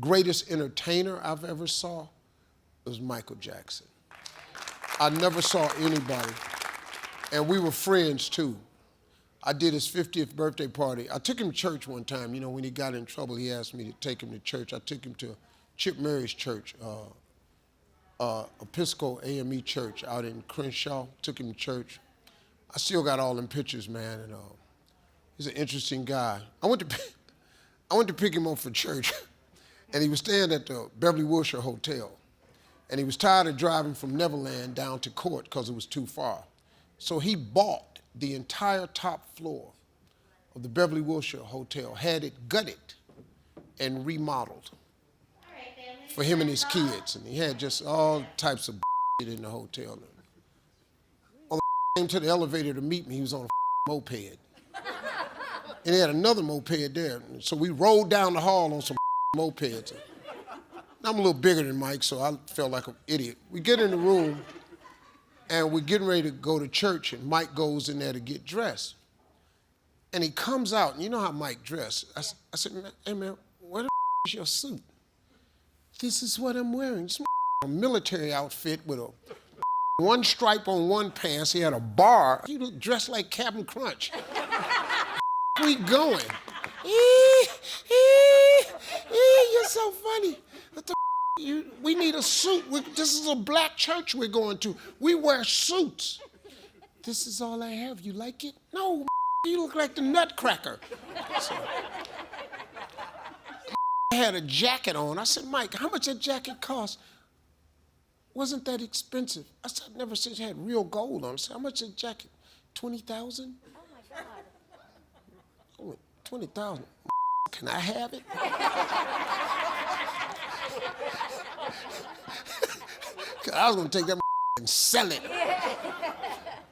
greatest entertainer I've ever saw was Michael Jackson. I never saw anybody, and we were friends too. I did his 50th birthday party. I took him to church one time. You know, when he got in trouble, he asked me to take him to church. I took him to Chip Mary's church, Episcopal AME church out in Crenshaw. Took him to church. I still got all them pictures, man, and he's an interesting guy. I went to pick him up for church, and he was staying at the Beverly Wilshire Hotel, and he was tired of driving from Neverland down to Court because it was too far. So he bought the entire top floor of the Beverly Wilshire Hotel, had it gutted and remodeled for him and his kids, and he had just all types of shit in the hotel. On the came to the elevator to meet me, he was on a moped. And he had another moped there. So we rolled down the hall on some mopeds. I'm a little bigger than Mike, so I felt like an idiot. We get in the room, and we're getting ready to go to church, and Mike goes in there to get dressed. And he comes out, and you know how Mike dressed. I said, hey man, where the is your suit? This is what I'm wearing. It's a military outfit with a one stripe on one pants. He had a bar. He looked dressed like Captain Crunch. We going. You're so funny. What the we need a suit. This is a black church we're going to. We wear suits. This is all I have. You like it? No, you look like the Nutcracker. So, I had a jacket on. I said, Mike, how much that jacket cost? Wasn't that expensive? I said, I never said it had real gold on it. I said, how much that jacket? 20,000? Oh my God. Oh, 20,000. Can I have it? I was gonna take that and sell it.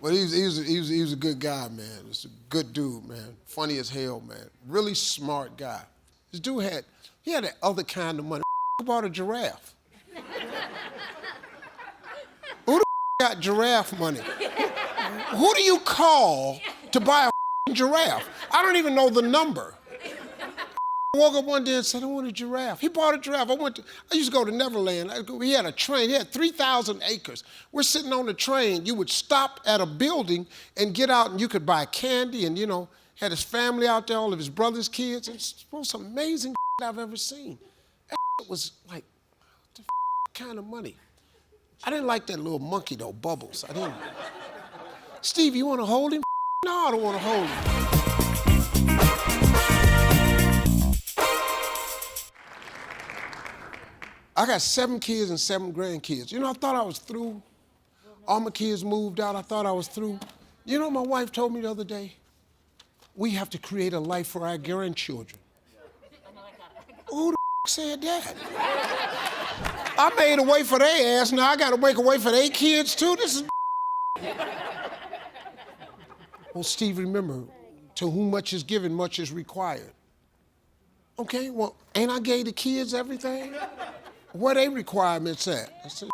But he was a good guy, man. He's a good dude, man. Funny as hell, man. Really smart guy. This dude had that other kind of money. Who bought a giraffe? Who the got giraffe money? Who do you call to buy a giraffe? I don't even know the number. I woke up one day and said, I want a giraffe. He bought a giraffe. I used to go to Neverland. He had a train. He had 3,000 acres. We're sitting on the train. You would stop at a building and get out, and you could buy candy, and, you know, had his family out there, all of his brother's kids. It's the most amazing I've ever seen. That was like, what the kind of money? I didn't like that little monkey, though, Bubbles. I didn't. Steve, you want to hold him? No, I don't want to hold him. I got 7 kids and 7 grandkids. You know, I thought I was through. All my kids moved out. I thought I was through. You know, my wife told me the other day, we have to create a life for our grandchildren. Who the said that? I made a way for their ass. Now I got to make a way for their kids, too? This is Well, Steve, remember, to whom much is given, much is required. Okay, well, ain't I gave the kids everything? Where they requirements at? I said,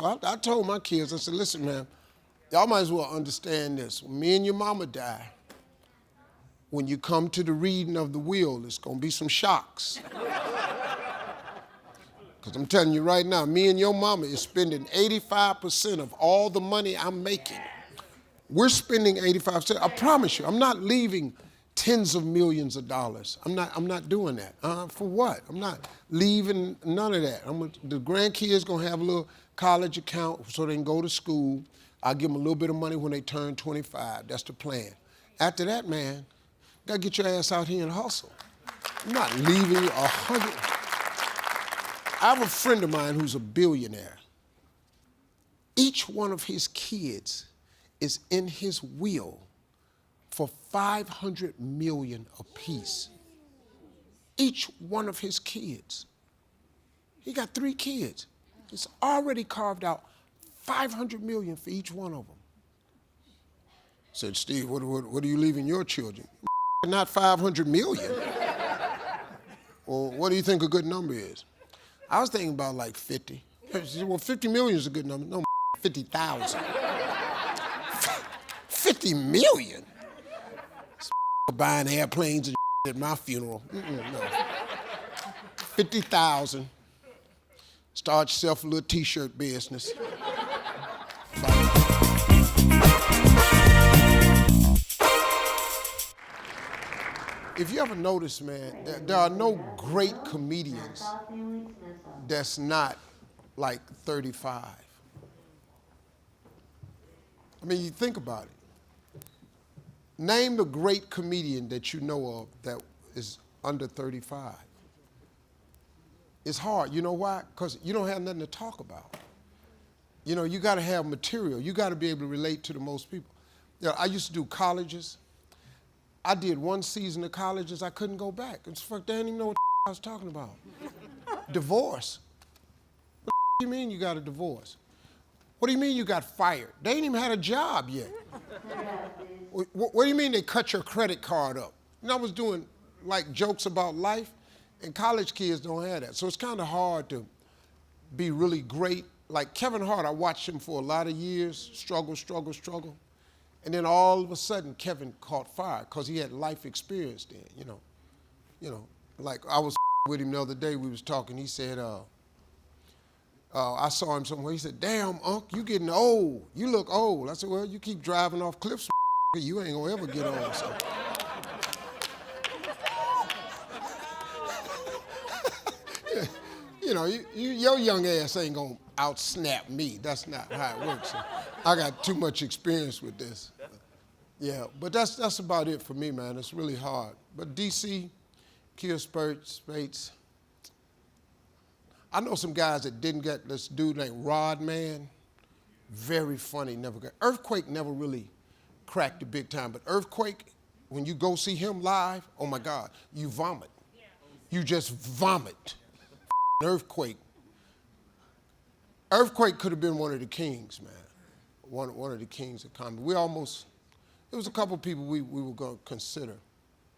I told my kids, I said, listen, man, y'all might as well understand this. When me and your mama die, when you come to the reading of the will, it's gonna be some shocks. Because I'm telling you right now, me and your mama is spending 85% of all the money I'm making. We're spending 85%. I promise you, I'm not leaving tens of millions of dollars. I'm not doing that. For what? I'm not leaving none of that. The grandkids gonna have a little college account so they can go to school. I'll give them a little bit of money when they turn 25. That's the plan. After that, man, you gotta get your ass out here and hustle. I'm not leaving you 100. I have a friend of mine who's a billionaire. Each one of his kids is in his will for $500 million apiece. Each one of his kids. He got 3 kids. He's already carved out $500 million for each one of them. I said, Steve, what are you leaving your children? Not $500 million. Well, what do you think a good number is? I was thinking about like 50. Well, 50 million is a good number. No, 50,000. 50 million? Buying airplanes and at my funeral. No. 50,000. Start yourself a little t-shirt business. If you ever notice, man, there are no great comedians that's not like 35. I mean, you think about it. Name the great comedian that you know of that is under 35. It's hard. You know why? Because you don't have nothing to talk about. You know, you got to have material. You got to be able to relate to the most people. You know, I used to do colleges. I did one season of colleges. I couldn't go back. It's fuck, they didn't even know what I was talking about. Divorce. What do you mean you got a divorce? What do you mean you got fired? They ain't even had a job yet. What do you mean they cut your credit card up? And I was doing like jokes about life, and college kids don't have that. So it's kind of hard to be really great. Like Kevin Hart, I watched him for a lot of years, struggle. And then all of a sudden, Kevin caught fire because he had life experience then, you know. Like I was with him the other day, we was talking, he said, I saw him somewhere, he said, damn, Unc, you getting old. You look old. I said, well, you keep driving off cliffs, you ain't gonna ever get old. So. You know, your young ass ain't gonna out-snap me. That's not how it works. So I got too much experience with this. Yeah, but that's about it for me, man. It's really hard. But DC, Kill Spates. I know some guys that didn't get this dude named Rod Man. Very funny, never got. Earthquake never really cracked the big time, but Earthquake, when you go see him live, oh my God, you vomit. You just vomit. Earthquake. Earthquake could have been one of the kings, man. One of the kings of comedy. It was a couple people we were going to consider,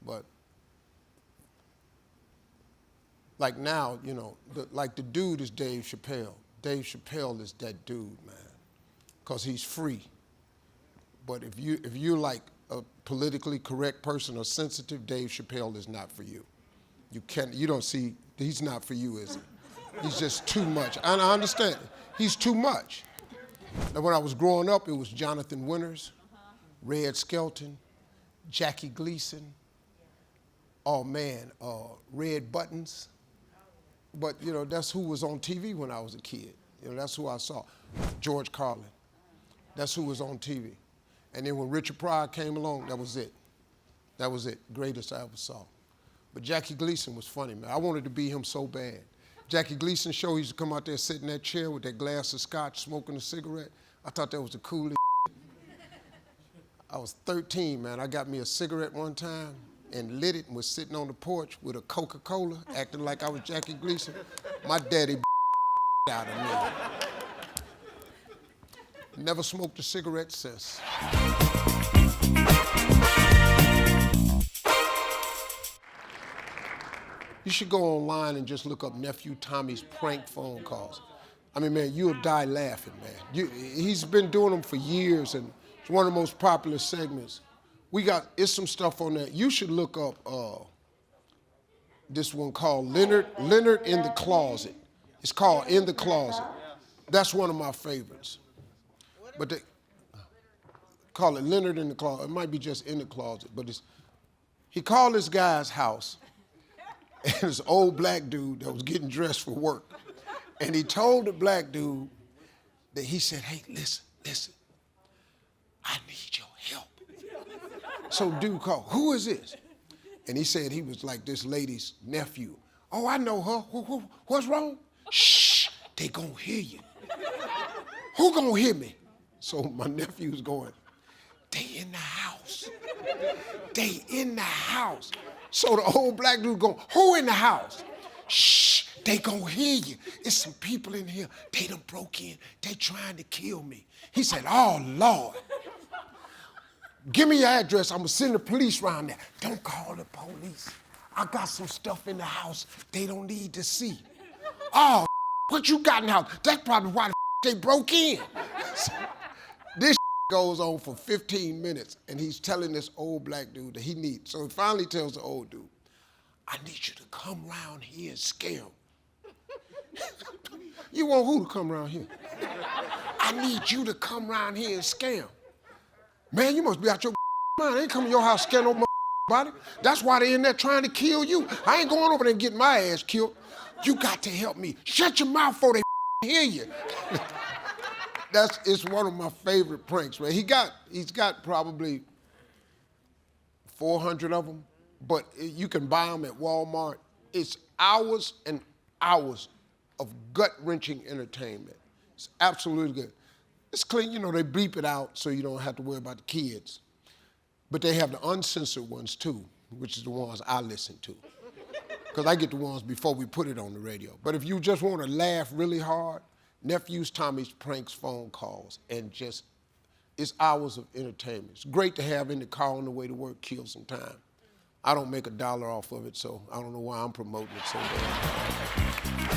but like now, you know, the dude is Dave Chappelle. Dave Chappelle is that dude, man, because he's free. But if you're like a politically correct person or sensitive, Dave Chappelle is not for you. You don't see, he's not for you, is he? He's just too much. I understand. He's too much. And when I was growing up, it was Jonathan Winters, Red Skelton, Jackie Gleason, oh man, Red Buttons. But, you know, that's who was on TV when I was a kid. You know, that's who I saw. George Carlin. That's who was on TV. And then when Richard Pryor came along, that was it. That was it. Greatest I ever saw. But Jackie Gleason was funny, man. I wanted to be him so bad. Jackie Gleason show, he used to come out there, sit in that chair with that glass of scotch, smoking a cigarette. I thought that was the coolest. I was 13, man. I got me a cigarette one time and lit it and was sitting on the porch with a Coca-Cola, acting like I was Jackie Gleason. My daddy out of me. Never smoked a cigarette since. You should go online and just look up Nephew Tommy's prank phone calls. I mean, man, you'll die laughing, man. He's been doing them for years, and it's one of the most popular segments. It's some stuff on there. You should look up this one called Leonard in the Closet. It's called In the Closet. That's one of my favorites. But they call it Leonard in the Closet. It might be just In the Closet, but he called this guy's house, and this old black dude that was getting dressed for work. And he told the black dude that he said, hey, listen, I need your help. So dude called, who is this? And he said he was like this lady's nephew. Oh, I know her. What's wrong? Shh, they gonna hear you. Who gonna hear me? So my nephew's going, they in the house. They in the house. So the old black dude going, who in the house? Shh, they gonna hear you. It's some people in here. They done broke in. They trying to kill me. He said, oh, Lord. Give me your address. I'm gonna send the police around there. Don't call the police. I got some stuff in the house they don't need to see. Oh, what you got in the house? That's probably why they broke in. So, this goes on for 15 minutes, and he's telling this old black dude that he needs. So he finally tells the old dude, I need you to come around here and scare him. You want who to come around here? I need you to come around here and scare him. Man, you must be out your mind. I ain't coming to your house scaring no body. That's why they in there trying to kill you. I ain't going over there and getting my ass killed. You got to help me. Shut your mouth before they hear you. It's one of my favorite pranks, man. He's got probably 400 of them, but you can buy them at Walmart. It's hours and hours of gut-wrenching entertainment. It's absolutely good. It's clean, they bleep it out so you don't have to worry about the kids. But they have the uncensored ones too, which is the ones I listen to. Because I get the ones before we put it on the radio. But if you just want to laugh really hard, Nephews Tommy's Pranks phone calls, and it's hours of entertainment. It's great to have in the car on the way to work, kill some time. I don't make $1 off of it, so I don't know why I'm promoting it so bad.